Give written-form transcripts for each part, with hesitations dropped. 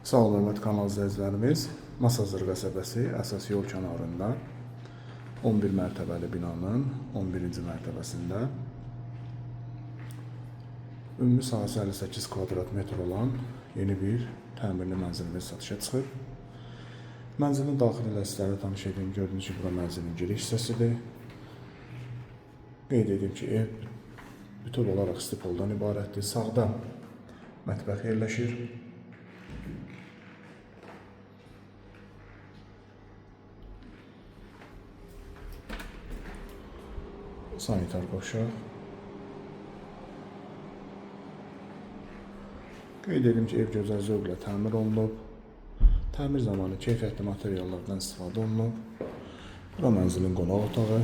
Sağ olun, hörmətli kanal izləyicilərimiz. Masazır qəsəbəsi əsas yol kənarında 11 mərtəbəli binanın 11-ci mərtəbəsində ümumi sahəsi 58 kvadrat metr olan yeni bir təmirli mənzilimiz satışa çıxıb. Mənzilin daxili ilə sizlərlə tanış edeyim. Gördüyünüz ki, bura mənzilin giriş hissəsidir. Qeyd edeyim ki, ev bütöv olaraq stipoldan ibarətdir. Sağda mətbəx yerləşir. Sanitar qovşaq. Qeyd edim ki, ev gözəl zövqlə təmir olunub. Təmir zamanı keyfiyyətli materiallardan istifadə olunub. Bura mənzilin qonaq otağı.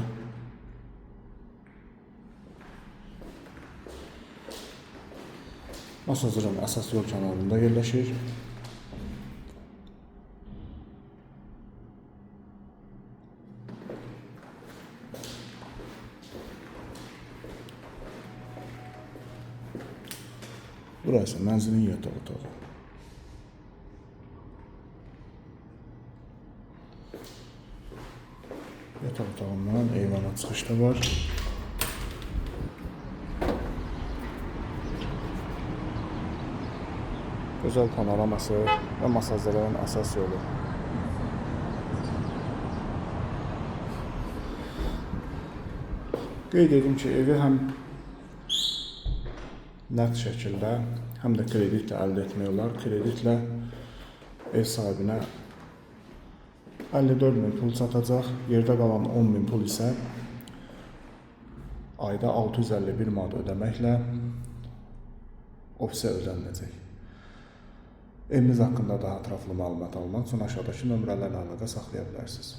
Masazırın əsas yol kənarında yerləşir. Burası mənzilin yataq otağı. Yataq otağından eyvana çıxış da var. Gözəl panoraması və masazların əsas yolu. Qeyd edim ki, evi həm nəqd şəkildə, həm də kreditlə əldə etmək olar. Kreditlə ev sahibinə 54.000 pul çatacaq. Yerdə qalan 10.000 pul isə ayda 651 manat ödəməklə ofisə ödəniləcək. Eviniz haqqında daha ətraflı məlumat almaq üçün aşağıdakı nömrələrlə əlaqə saxlaya bilərsiniz.